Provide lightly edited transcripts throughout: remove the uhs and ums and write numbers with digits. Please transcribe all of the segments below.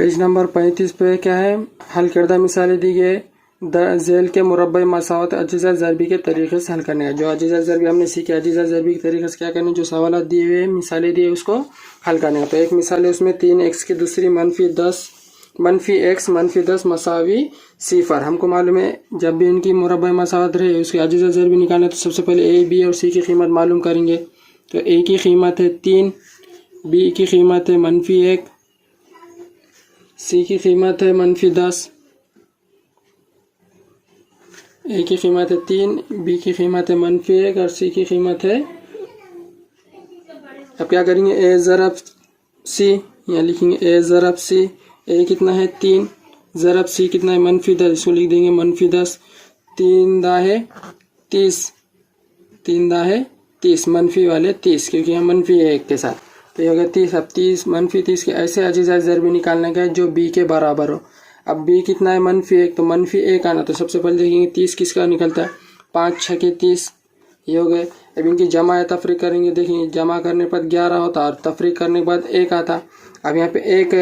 Page number 35 पे क्या है, हल करदा मिसालें दी गई ज़ेल के मुरब्बे मसावत अजीज़ा ज़रबी के तरीके से हल करने का। जो अजीज़ा ज़रबी हमने सीखी, अजीज़ा ज़रबी के तरीके से क्या करने, जो सवाल दिए हुए मिसालें दिए उसको हल करने का। तो एक मिसाल है उसमें 3x की दूसरी -10 मसावी 0। हमको मालूम है जब भी इनकी मुरब्बे मसावत रहे उसकी अजीज़ा ज़रबी निकालना, तो सबसे पहले a, b और c की कीमत मालूम करेंगे। तो a की कीमत है 3, b की कीमत है -1, c की कीमत है -10। a की कीमत है 3, b की कीमत है -1 और c की कीमत है। अब क्या करेंगे, a ज़रब c, यहाँ लिखेंगे a ज़रब c। a कितना है 3, ज़रब c कितना है -10, इसको लिख देंगे -10। 3 दाहे 30, 3 दाहे 30, मनफी वाले 30 क्योंकि यहाँ -1 के साथ, तो ये हो गया 30। अब 30 -30 के ऐसे अजीज़ा ज़रबी निकालने का है जो b के बराबर हो। अब b कितना है -1, तो -1 आना, तो सबसे पहले देखेंगे 30 किसका निकलता है, 5 6 के 30, ये हो गए। अब इनकी जमा या तफरीक करेंगे, देखेंगे जमा करने पर 11 होता और तफरीक करने के बाद 1 आता। अब यहाँ पे 1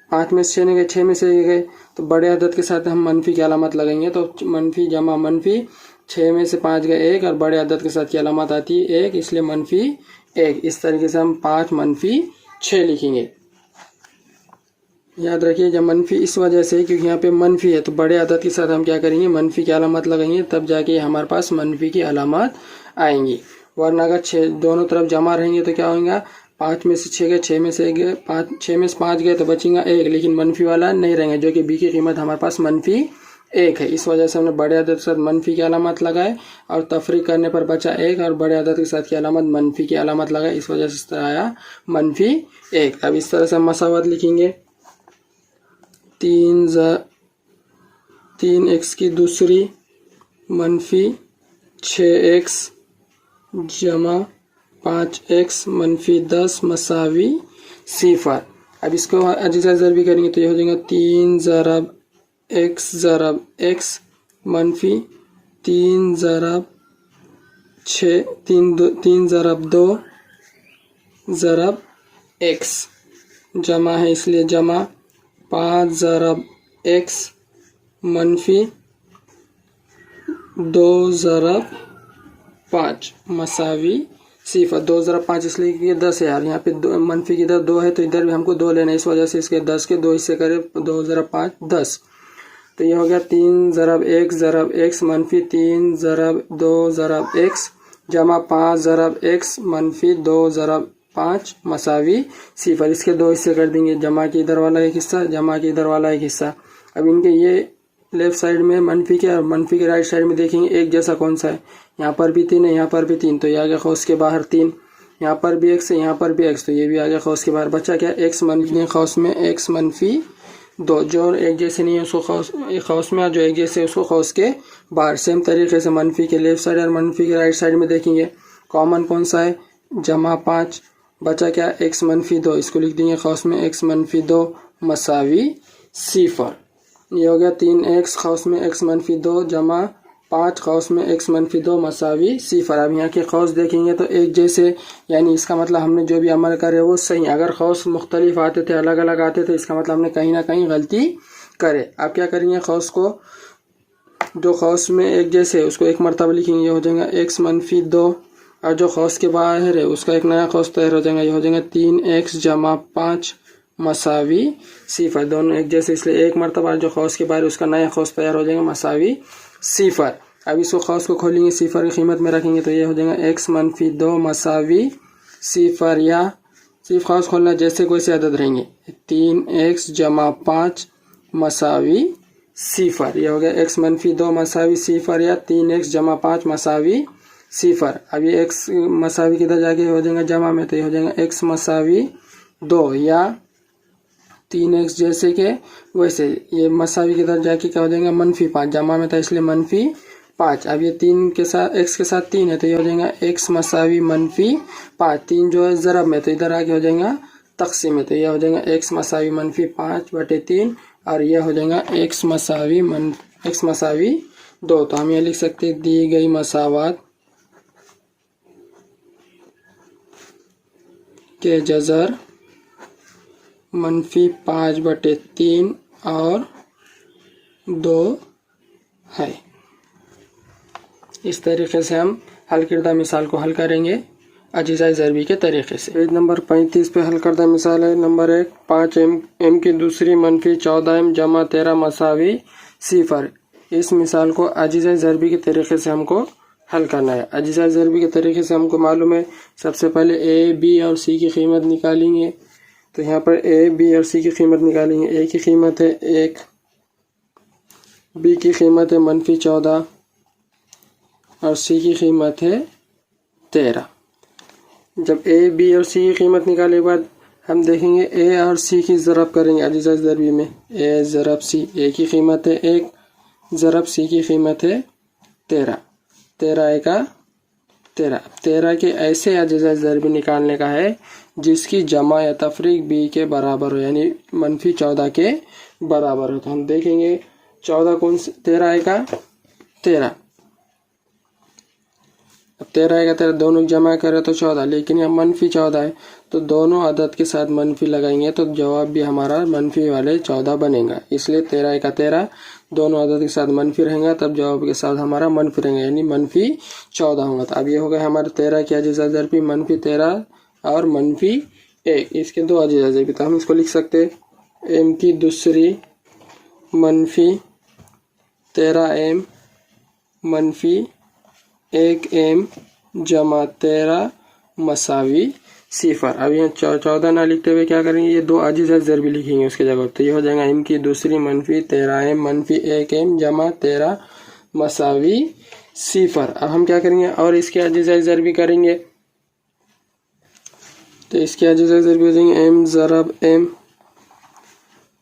5 में से 6 गए, 6 में से गए, तो बड़े अदद के साथ हम मनफी की अलामत लगाएंगे। तो मनफी जमा मनफी, 6 में से 5 गए 1 और बड़े अदद के साथ की अलामत आती है 1, इसलिए -1। इस तरीके से हम 5 -6 लिखेंगे। याद रखिए जब मनफी इस वजह से क्योंकि यहाँ पे मनफी है, तो बड़े अदद के साथ हम क्या करेंगे, मनफी की अलामत लगाएंगे, तब जाके हमारे पास मनफी की अलामत आएंगी। वरना अगर 6 दोनों तरफ जमा रहेंगे तो क्या होगा, 5 में से 6 गए, 6 में से गए, 6 में से 5 गए तो बचेगा 1, लेकिन मनफी वाला नहीं रहेंगे, जो कि b की कीमत हमारे पास -1 है। इस वजह से हमने बड़े अदद के साथ मनफी की अलामत लगाए और तफरीक करने पर बचा 1 और बड़े अदद के साथ की अलामत मनफी की अलामत लगाए, इस वजह से आया -1। अब इस तरह से हम मसावत लिखेंगे, 3x की दूसरी -6x जमा 5x -10 मसावी 0। अब इसको अजीज़ा ज़रबी करेंगे तो ये हो जाएगा 3 ज़रब x ज़रब x -3 ज़रब 6, 3 ज़रब 2 ज़रब x, जमा है इसलिए जमा 5 ज़रब x -2 ज़रब 5 मसावी 0। 2 ज़रब 5 इसलिए कि 10 है यार, यहाँ पे मनफी की इधर 2 है तो इधर भी हमको 2 लेना है, इस वजह से इसके 10 के 2 हिस्से करें, 2 ज़रब 5 10। तो ये हो गया 3 ज़रब 1 ज़रब x -3 ज़रब 2 ज़रब x जमा 5 ज़रब x -2 ज़रब 5 मसावी 0। इसके 2 हिस्से कर देंगे, जमा के इधर वाला एक हिस्सा, जमा के इधर वाला एक हिस्सा। अब इनके ये लेफ्ट साइड में मनफी के और मनफी के राइट साइड में देखेंगे एक जैसा कौन सा है, यहाँ पर भी 3 है, यहाँ पर भी 3, तो ये आ गया खौस के बाहर 3, यहाँ पर भी x है, यहाँ पर भी x, तो ये भी आ गया खौस के बाहर। बचा क्या, x मनफी खौस में x -2, जो एक जैसे नहीं है उसको खौस में, और जो एक जैसे उसको खौस के बाहर। सेम तरीके से मनफी के लेफ्ट साइड और मनफी के राइट साइड में देखेंगे कॉमन कौन सा है, जमा 5, बचा क्या x -2, इसको लिख देंगे खौस में x -2 मसावी 0। ये हो गया 3x खौस में x -2 जमा 5 खौस में x -2 मसावी 0। अब यहाँ के खौस देखेंगे तो एक जैसे, यानी इसका मतलब हमने जो भी अमल करे वो सही। अगर खौस मुख्तलिफ आते थे, अलग अलग आते थे, इसका मतलब हमने कहीं ना कहीं गलती करे। अब क्या करेंगे, खौस को जो खौस में एक जैसे उसको एक मरतबा लिखेंगे, ये हो जाएगा x -2, और जो खौस के बाहर है उसका एक नया खौस तैयार हो जाएगा, ये हो जाएगा 3x जमा 5 मसावी 0। दोनों एक जैसे इसलिए एक मरतबा जो खौस के बाहर उसका नया खौस तैयार हो जाएगा मसावी 0। अब इसको खौस को खोलेंगे, 0 की कीमत में रखेंगे तो ये हो जाएगा x -2 मसावी 0, या सिर्फ खौस खोलना जैसे कोई से अदद रहेंगे, 3x जमा 5 मसावी 0। ये हो गया x -2 मसावी 0 या 3x जमा 5 मसावी 0। अब ये x मसावी किधर जाके हो जाएगा जमा में, तो ये हो जाएगा x मसावी 2 या 3x जैसे के वैसे, ये मसावी के इधर जाके क्या हो जाएगा -5, जमा में था इसलिए -5। अब ये 3 के साथ x के साथ 3 है तो ये हो जाएगा x मसावी -5। 3 जो है ज़रब में, तो इधर आके हो जाएगा तक़सीम में, तो ये हो जाएगा x मसावी -5/3 और ये हो जाएगा x मसावी 2। तो हम ये लिख सकते हैं दी गई मसावत के जज़र -5/3 और 2 है। इस तरीके से हम हल किरदा मिसाल को हल करेंगे अजीज़ाए ज़रबी के तरीके से। पेज नंबर 35 पे हल करदा मिसाल है। नंबर 1, 5m की दूसरी -14m जमा 13 मसावी 0। इस मिसाल को अजीज़ाए ज़रबी के तरीके से हमको हल करना है। अजीज़ाए ज़रबी के तरीके से हमको मालूम है, सबसे पहले a, b और c की कीमत निकालेंगे। तो यहाँ पर a, b और c की कीमत निकालेंगे। a की कीमत है 1, b की कीमत है -14 और c की कीमत है 13। जब a, b और c की कीमत निकालने के बाद हम देखेंगे a और c की ज़रब करेंगे अजीज़ाए ज़रबी में। a ज़रब c, a की कीमत है 1 ज़रब c की कीमत है 13, 13 एका 13। 13 के ऐसे अजीज़ाए ज़रबी निकालने का है जिसकी जमा या तफरीक b के बराबर हो, यानी -14 के बराबर हो। तो हम देखेंगे 14 कौन से 13 एका 13, अब 13 एका 13 दोनों जमा करें तो 14, लेकिन यहाँ -14 है तो दोनों अदद के साथ मनफी लगाएंगे तो जवाब भी हमारा मनफी वाले 14 बनेगा। इसलिए 13 एका 13 दोनों अदद के साथ मनफी रहेगा, तब जवाब के साथ हमारा मनफी रहेगा, यानी -14 होगा। तो अब ये हो गया हमारे 13 की अजीज़ाए ज़रबी -13 और -1। इसके दो अजीज़ाए ज़रबी, तो हम इसको लिख सकते हैं m की दूसरी -13m -1m जमा 13 मसावी 0। अब यहाँ 14 ना लिखते हुए क्या करेंगे, ये दो अजीज़ाए ज़रबी लिखेंगे उसके जगह। तो ये हो जाएगा m की दूसरी -13m -1m जमा 13 मसावी 0। अब हम क्या करेंगे और इसके अजीज़ाए ज़रबी करेंगे। तो इसके अजीज़ाए ज़रबी हो जाएंगे m ज़रब m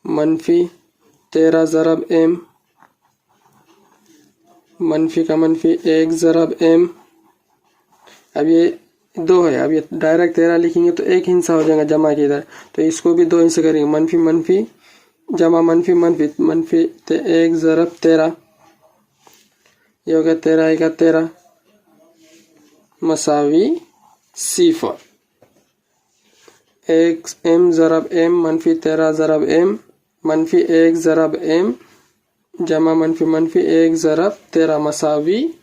-13 ज़रब m मनफी का -1 ज़रब m। अब ये 2 है, अब ये डायरेक्ट 13 लिखेंगे तो एक हिस्सा हो जाएगा जमा के इधर, तो इसको भी 2 हिस्से करेंगे। मनफी जमा मनफी 1 ज़रब 13, ये हो गया 13 एका 13 मसावी 0। 1 m ज़रब m -13 ज़रब m -1 ज़रब m जमा -1 ज़रब 13 मसावी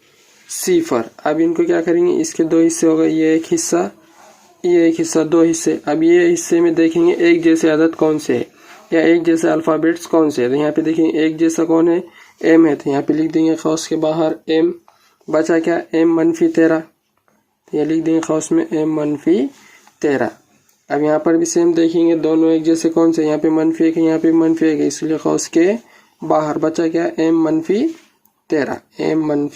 0। अब इनको क्या करेंगे, इसके दो हिस्से हो गए, ये एक हिस्सा, ये एक हिस्सा, दो हिस्से। अब ये हिस्से में देखेंगे एक जैसे अदद कौन से है या एक जैसे अल्फ़ाबेट्स कौन से है। तो यहाँ पे देखेंगे एक जैसा कौन है, m है, तो यहाँ पे लिख देंगे खौस के बाहर m। बचा क्या, m -13, तो ये लिख देंगे खौस में m -13। अब यहाँ पर भी सेम देखेंगे दोनों एक जैसे कौन से, यहाँ पे -1 है, यहाँ पे -1 है, इसलिए खौस के बाहर। बचा क्या, m -13, m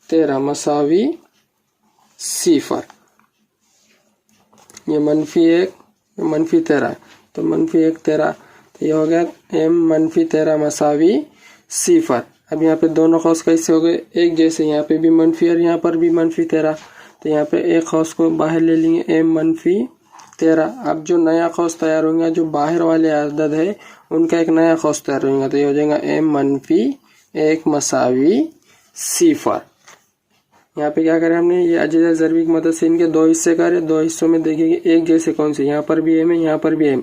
-13 मसावी 0। ये -1 -13, तो -1 13, तो ये हो गया m -13 मसावी 0। अब यहाँ पे दोनों खौस कैसे हो गए, एक जैसे, यहाँ पे भी मनफी और यहाँ पर भी -13, तो यहाँ पे एक खौस को बाहर ले लेंगे m -13। अब जो नया खौस तैयार होगा, जो बाहर वाले अदद है उनका एक नया खौस तैयार होगा, तो ये हो जाएगा m -1 मसावी 0। यहाँ पे क्या करें हमने, ये अजीज़ाए ज़रबी की मदद से इनके दो हिस्से करे, दो हिस्सों में देखेंगे एक जैसे कौन से, यहाँ पर भी m है, यहाँ पर भी m,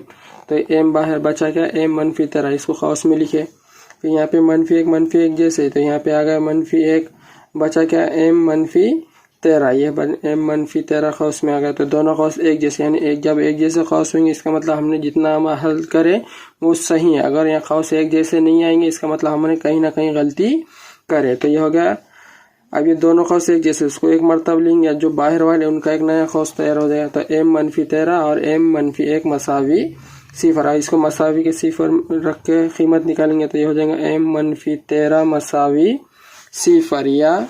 तो m बाहर। बचा क्या, m -13, इसको खौस में लिखे। फिर यहाँ पे -1 जैसे, तो यहाँ पे आ गया -1। बचा क्या, m -13, ये m -13 खौस में आ गया। तो दोनों खौस एक जैसे, यानी एक जब एक जैसे खौस होंगे इसका मतलब हमने जितना हम हल करें वो सही है। अगर यहाँ खौस एक जैसे नहीं आएंगे इसका मतलब हमने कहीं ना कहीं गलती करे। तो ये हो गया। अब ये दोनों खौस एक जैसे, उसको एक मरतब लेंगे, जो बाहर वाले उनका एक नया खौस तैयार हो जाएगा। तो m -13 और m -1 मसावी 0। इसको मसावी के 0 रख के कीमत निकालेंगे, तो ये हो जाएगा m -13 मसावी 0 या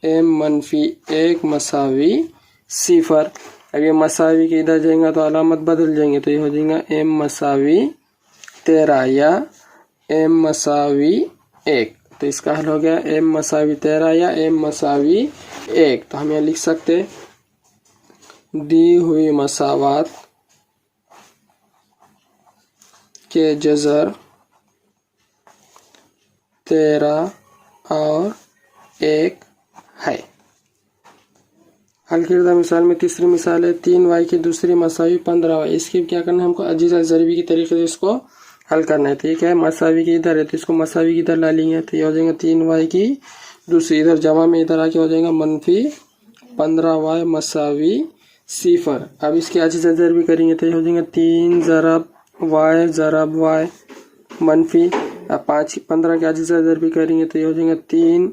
m -1 मसावी 0। अब ये मसावी के इधर जाएंगे तो अलामत बदल जाएंगे, तो ये हो जाएगा m -13 या m -1। तो इसका हल हो गया m -13 या m -1। तो हम यहाँ लिख सकते दी हुई मसावात के जज़र 13 और 1 है। हल किरदा मिसाल में तीसरी मिसाल है 3y की दूसरी मसावी 15y। इसकी क्या करना है हमको अजीजा ज़रबी के तरीके से इसको हल करना है। ठीक है, मसावी की इधर है तो इसको मसावी की इधर ला लेंगे तो ये हो जाएगा 3y की दूसरी, इधर जमा में इधर आके हो जाएगा मनफी 15y मसावी 0। अब इसकी अजीजा ज़रबी करेंगे तो ये हो जाएगा 3 ज़रब y ज़रब y मनफी। अब 15 की अजीजा ज़रबी करेंगे तो ये हो जाएगा 3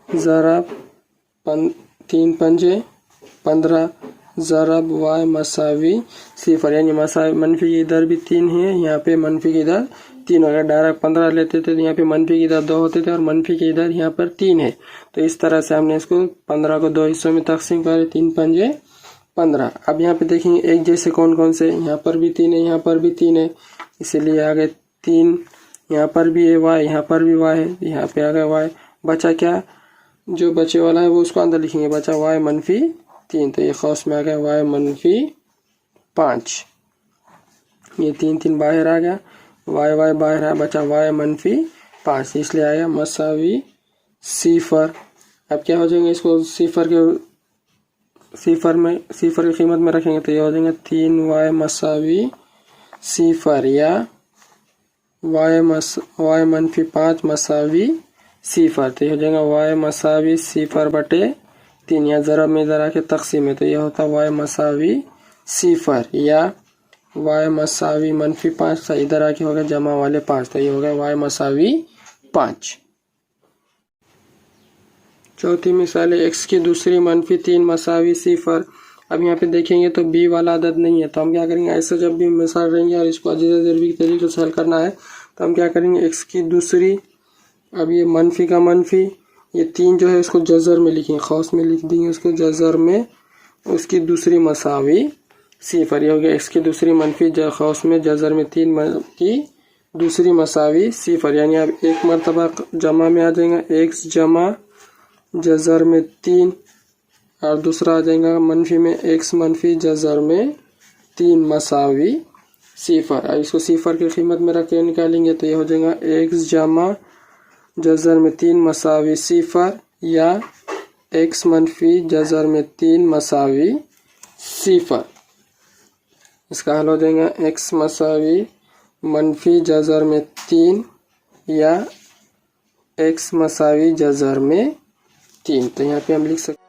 ज़रब 3 पंजे 15 ज़रब y मसावी 0। यानी मसावी मनफी की इधर भी 3 है, यहाँ पे मनफी की इधर 3 हो गया। डायरेक्ट 15 लेते थे तो यहाँ पे मनफी की इधर 2 होते थे और मनफी की इधर यहाँ पर 3 है। तो इस तरह से हमने इसको 15 को 2 हिस्सों में तकसीम करे, 3 पंजे 15। अब यहाँ पे देखेंगे एक जैसे कौन कौन से, यहाँ पर भी 3 है, यहाँ पर भी 3 है, इसीलिए आ गए 3। यहाँ पर भी है y, यहाँ पर भी y है, यहाँ पे आ गया y। बचा क्या, जो बचे वाला है वो उसको अंदर लिखेंगे, बचा y मनफी 3 तो ये खौस में आ गया y मनफी 5। ये 3 3 बाहर आ गया, y बाहर आ, बचा y मनफी 5, इसलिए आया मसावी 0। अब क्या हो जाएंगे, इसको 0 की कीमत में रखेंगे तो ये हो जाएगा 3y मसावी 0 या y मनफी 5 मसावी 0। तो ये हो जाएगा y मसावी 0 बटे 3 या ज़रा में ज़रा के तकसीम है तो यह होता y मसावी 0 या y मसावी मनफी 5 था, इधर आके होगा जमा वाले 5 तो ये होगा y मसावी 5। चौथी मिसाल है x की दूसरी मनफी 3 मसावी 0। अब यहाँ पे देखेंगे तो b वाला अदद नहीं है तो हम क्या करेंगे, ऐसे जब भी मिसाल रहेंगे और इसको अजीजा ज़रबी के तरीके से हल करना है तो हम क्या करेंगे, x की दूसरी, अब ये मनफी का मनफी, ये 3 जो है इसको जज़र में लिखेंगे, खौस में लिख देंगे उसको जज़र में, उसकी दूसरी मसावी 0। ये हो गया x की दूसरी मनफी खौस में जज़र में 3 की दूसरी मसावी 0। यानी अब एक मरतबा जमा में आ जाएगा x जमा जज़र में 3 और दूसरा आ जाएगा मनफी में x मनफी जज़र में 3 मसावी 0। अब इसको 0 की कीमत में रख के निकालेंगे तो ये हो जाएगा x जमा जज़र में 3 मसावी 0 या x मनफी जज़र में 3 मसावी 0। इसका हल हो जाएगा x मसावी मनफी जज़र में 3 या x मसावी जज़र में 3। तो यहाँ पे हम लिख सकते